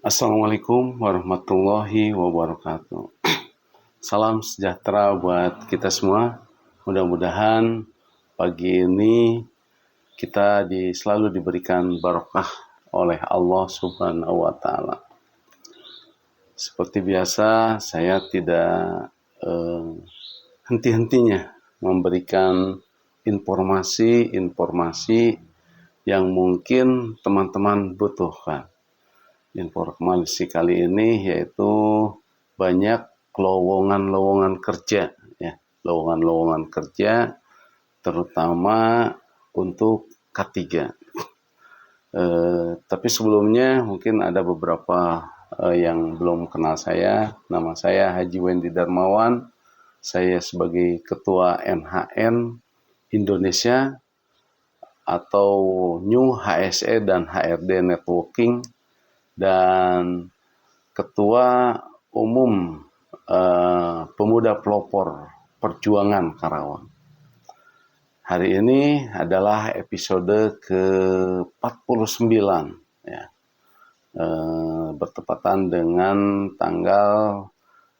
Assalamualaikum warahmatullahi wabarakatuh. Salam sejahtera buat kita semua. Mudah-mudahan pagi ini kita selalu diberikan barokah oleh Allah Subhanahu wa Ta'ala. Seperti biasa, saya tidak henti-hentinya memberikan informasi-informasi yang mungkin teman-teman butuhkan. Informasi kali ini yaitu banyak lowongan-lowongan kerja, ya, lowongan-lowongan kerja, terutama untuk K3. Tapi sebelumnya mungkin ada beberapa yang belum kenal saya. Nama saya Haji Wendy Darmawan. Saya sebagai Ketua NHN Indonesia atau New HSE dan HRD Networking dan Ketua Umum Pemuda Pelopor Perjuangan Karawang. Hari ini adalah episode ke-49, ya, bertepatan dengan tanggal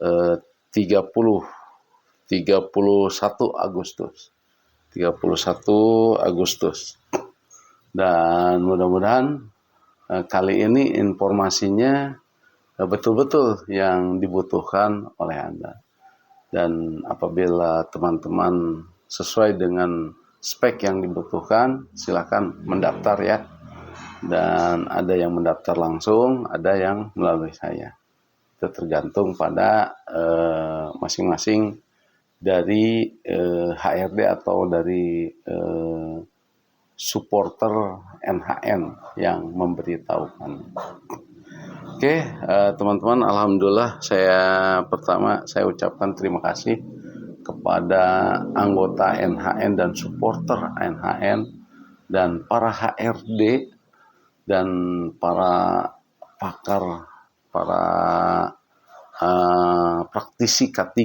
31 Agustus. 31 Agustus. Dan mudah-mudahan kali ini informasinya betul-betul yang dibutuhkan oleh Anda. Dan apabila teman-teman sesuai dengan spek yang dibutuhkan, silakan mendaftar ya. Dan ada yang mendaftar langsung, ada yang melalui saya. Itu tergantung pada masing-masing dari HRD atau dari supporter NHN yang memberitahukan. Oke, teman-teman, alhamdulillah saya ucapkan terima kasih kepada anggota NHN dan supporter NHN dan para HRD dan para pakar, para praktisi K3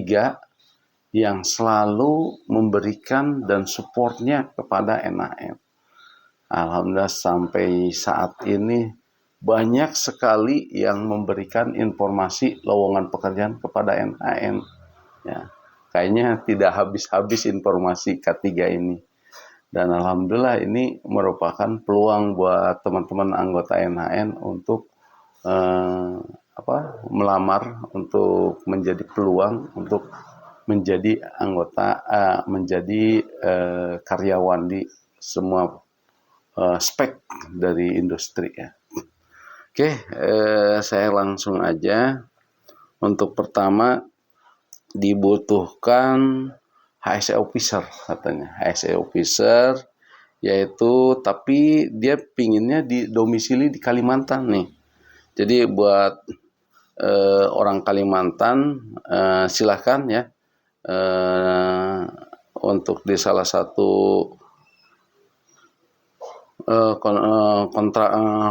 yang selalu memberikan dan supportnya kepada NHN. Alhamdulillah sampai saat ini banyak sekali yang memberikan informasi lowongan pekerjaan kepada NHN. Ya, kayaknya tidak habis-habis informasi K3 ini. Dan alhamdulillah ini merupakan peluang buat teman-teman anggota NHN untuk melamar, untuk menjadi peluang untuk menjadi anggota, menjadi karyawan di semua spek dari industri ya. Oke, saya langsung aja. Untuk pertama dibutuhkan HSE officer katanya. HSE officer yaitu tapi dia pinginnya di domisili di Kalimantan nih. Jadi buat orang Kalimantan silahkan ya untuk di salah satu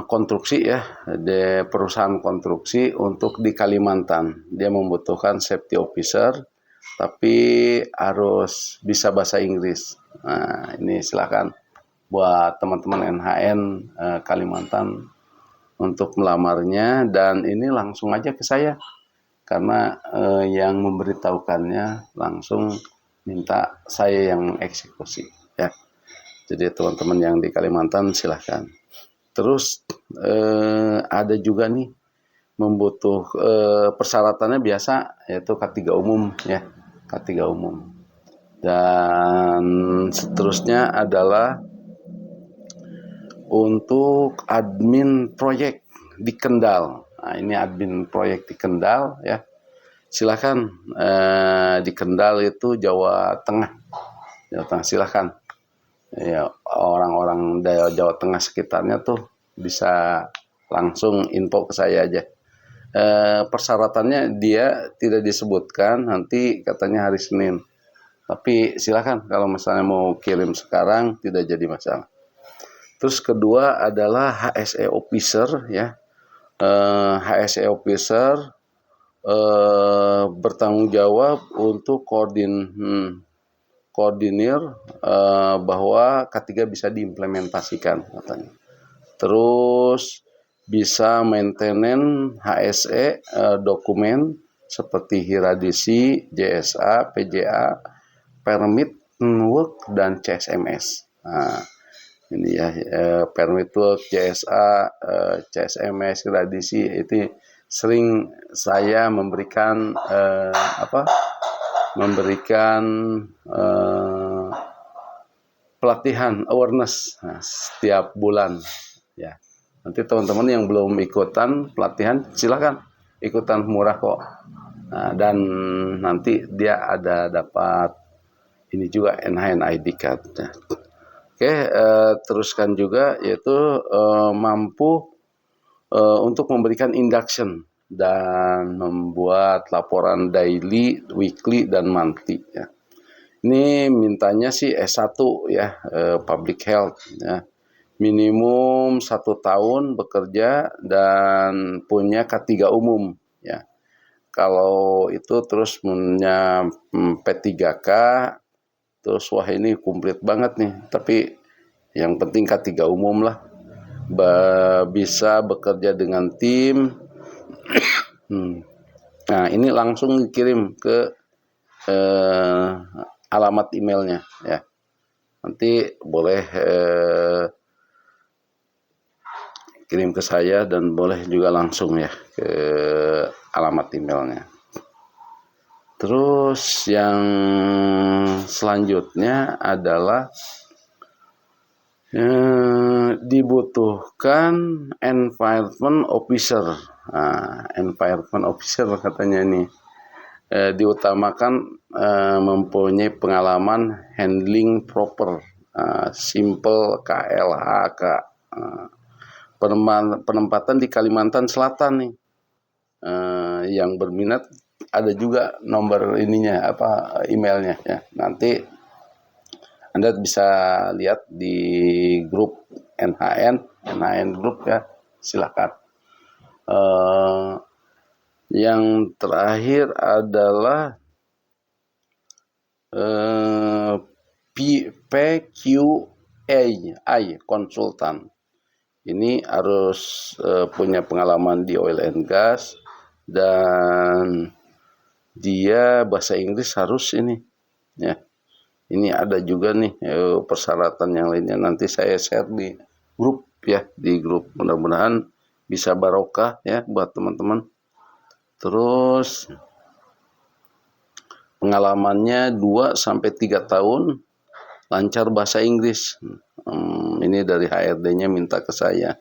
konstruksi ya, di perusahaan konstruksi untuk di Kalimantan. Dia membutuhkan safety officer, tapi harus bisa bahasa Inggris. Nah, ini silakan buat teman-teman NHN Kalimantan untuk melamarnya, dan ini langsung aja ke saya karena yang memberitahukannya langsung minta saya yang eksekusi ya. Jadi teman-teman yang di Kalimantan silahkan. Terus ada juga nih persyaratannya biasa yaitu K3 umum ya, K3 umum. Dan seterusnya adalah untuk admin proyek di Kendal. Nah, ini admin proyek di Kendal ya. Silahkan di Kendal itu Jawa Tengah. Jawa Tengah silahkan. Ya, orang-orang Jawa Tengah sekitarnya tuh bisa langsung info ke saya aja. Persyaratannya dia tidak disebutkan, nanti katanya hari Senin. Tapi silakan kalau misalnya mau kirim sekarang tidak jadi masalah. Terus kedua adalah HSE officer ya. HSE officer bertanggung jawab untuk koordinir bahwa K3 bisa diimplementasikan katanya. Terus bisa maintenance HSE dokumen seperti Hiradisi, JSA, PJA, permit work dan CSMS. Nah, ini ya permit work, JSA, CSMS, Hiradisi itu sering saya memberikan pelatihan awareness setiap bulan ya. Nanti teman-teman yang belum ikutan pelatihan silakan ikutan, murah kok. Nah, dan nanti dia ada dapat ini juga NHN ID card. Oke, teruskan juga yaitu mampu untuk memberikan induction dan membuat laporan daily, weekly, dan monthly ya. Ini mintanya sih S1 ya, public health ya. Minimum 1 tahun bekerja dan punya K3 umum ya. Kalau itu terus punya P3K, terus wah ini komplit banget nih. Tapi yang penting K3 umum lah. Bisa bekerja dengan tim. Nah ini langsung dikirim ke alamat emailnya ya. Nanti boleh kirim ke saya dan boleh juga langsung ya ke alamat emailnya. Terus yang selanjutnya adalah dibutuhkan environment officer. Nah, environment officer katanya ini diutamakan mempunyai pengalaman handling proper, simple KLHK. Penempatan di Kalimantan Selatan nih. Yang berminat ada juga nomor ininya emailnya ya. Nanti Anda bisa lihat di grup NHN grup ya, silakan. Yang terakhir adalah PQAI konsultan. Ini harus punya pengalaman di oil and gas dan dia bahasa Inggris harus ini ya. Ini ada juga nih persyaratan yang lainnya, nanti saya share di grup ya, di grup. Mudah-mudahan bisa barokah ya buat teman-teman. Terus pengalamannya 2-3 tahun, lancar bahasa Inggris. Ini dari HRD-nya minta ke saya.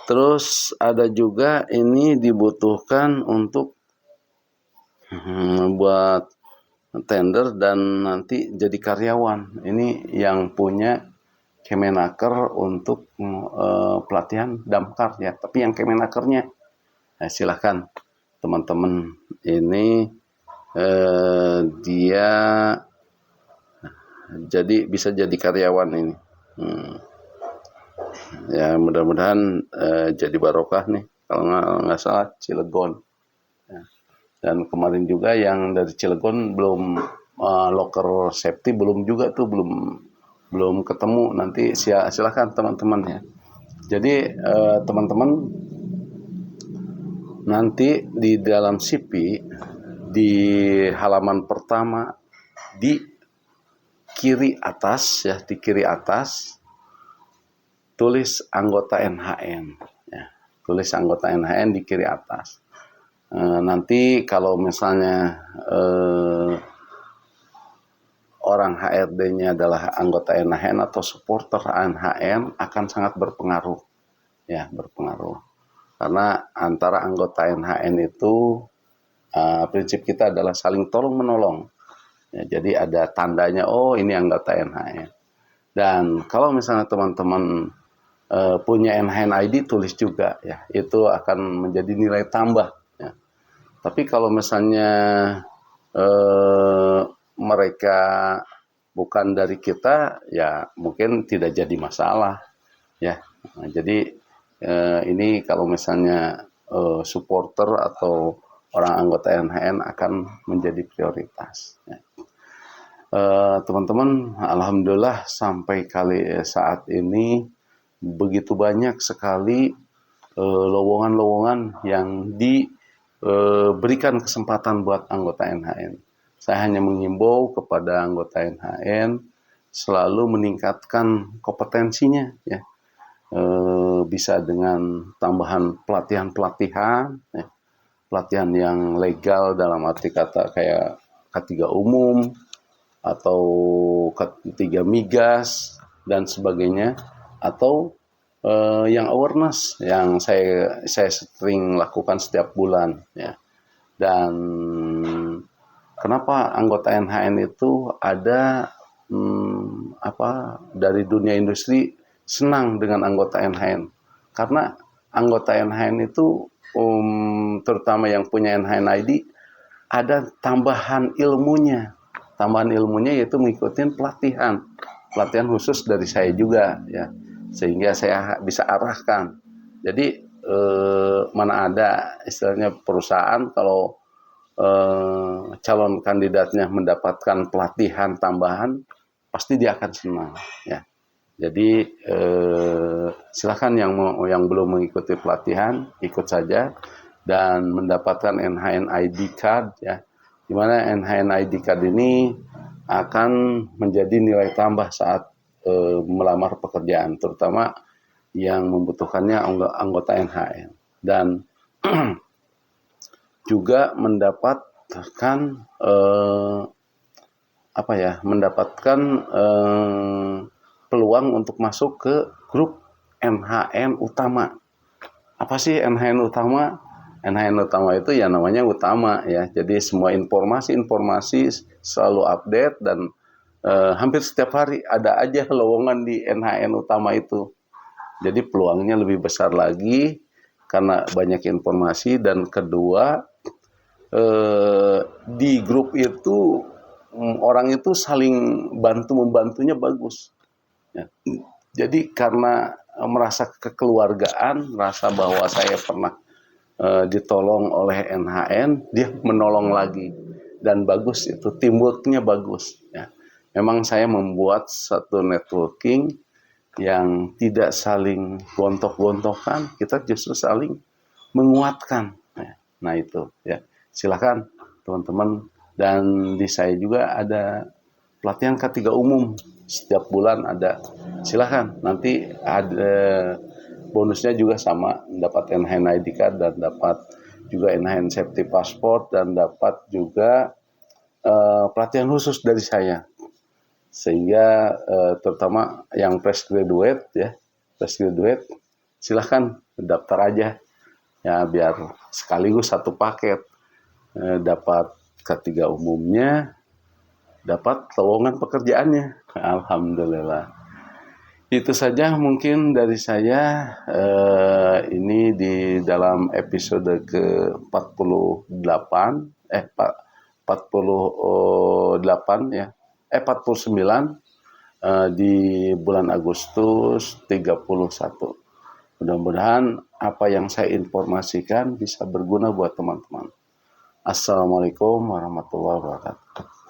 Terus ada juga ini dibutuhkan untuk buat tender dan nanti jadi karyawan. Ini yang punya Kemenaker untuk pelatihan damkar ya. Tapi yang Kemenakernya silahkan teman-teman ini dia bisa jadi karyawan ini. Ya mudah-mudahan jadi barokah nih. Kalau nggak salah Cilegon. Ya. Dan kemarin juga yang dari Cilegon belum locker safety belum juga tuh, belum ketemu. Nanti silahkan teman-teman ya. Jadi teman-teman nanti di dalam CV di halaman pertama di kiri atas ya, di kiri atas tulis anggota NHN ya. Tulis anggota NHN di kiri atas. Nanti kalau misalnya orang HRD-nya adalah anggota NHN atau supporter NHN akan sangat berpengaruh ya, berpengaruh. Karena antara anggota NHN itu prinsip kita adalah saling tolong menolong ya, jadi ada tandanya oh ini anggota NHN. Dan kalau misalnya teman-teman punya NHN ID, tulis juga ya, itu akan menjadi nilai tambah ya. Tapi kalau misalnya mereka bukan dari kita, ya mungkin tidak jadi masalah ya. Nah, jadi ini kalau misalnya supporter atau orang anggota NHN akan menjadi prioritas ya. Teman-teman, alhamdulillah sampai saat ini begitu banyak sekali lowongan-lowongan yang diberikan kesempatan buat anggota NHN. Saya hanya menghimbau kepada anggota NHN selalu meningkatkan kompetensinya, ya. Bisa dengan tambahan pelatihan-pelatihan, ya. Pelatihan yang legal dalam arti kata kayak K3 umum atau K3 migas dan sebagainya, atau yang awareness yang saya sering lakukan setiap bulan, ya. Dan kenapa anggota NHN itu ada dari dunia industri senang dengan anggota NHN? Karena anggota NHN itu terutama yang punya NHN ID ada tambahan ilmunya. Tambahan ilmunya yaitu mengikuti pelatihan khusus dari saya juga, ya, sehingga saya bisa arahkan. Jadi mana ada istilahnya perusahaan kalau calon kandidatnya mendapatkan pelatihan tambahan, pasti dia akan senang, ya. Jadi silakan yang belum mengikuti pelatihan ikut saja dan mendapatkan NHN ID card, ya. Di mana NHN ID card ini akan menjadi nilai tambah saat melamar pekerjaan, terutama yang membutuhkannya anggota NHN, dan juga mendapatkan peluang untuk masuk ke grup NHN utama. Apa sih NHN utama? NHN utama itu ya namanya utama, ya. Jadi semua informasi selalu update dan hampir setiap hari ada aja lowongan di NHN utama itu. Jadi peluangnya lebih besar lagi karena banyak informasi, dan kedua di grup itu orang itu saling membantunya bagus, ya. Jadi karena merasa kekeluargaan, merasa bahwa saya pernah ditolong oleh NHN, dia menolong lagi, dan bagus itu teamworknya bagus, ya. Memang saya membuat satu networking yang tidak saling gontok-gontokan, kita justru saling menguatkan, ya. Nah itu, ya. Silakan teman-teman, dan di saya juga ada pelatihan K3 umum setiap bulan ada. Silakan, nanti ada bonusnya juga sama, dapat NHN ID card dan dapat juga NHN safety passport dan dapat juga pelatihan khusus dari saya. Sehingga terutama yang fresh graduate, ya, silahkan daftar aja, ya, biar sekaligus satu paket, dapat K3 umumnya, dapat lowongan pekerjaannya. Alhamdulillah. Itu saja mungkin dari saya ini di dalam episode ke-48 48 ya 49 di bulan Agustus 31. Mudah-mudahan apa yang saya informasikan bisa berguna buat teman-teman. Assalamualaikum warahmatullahi wabarakatuh.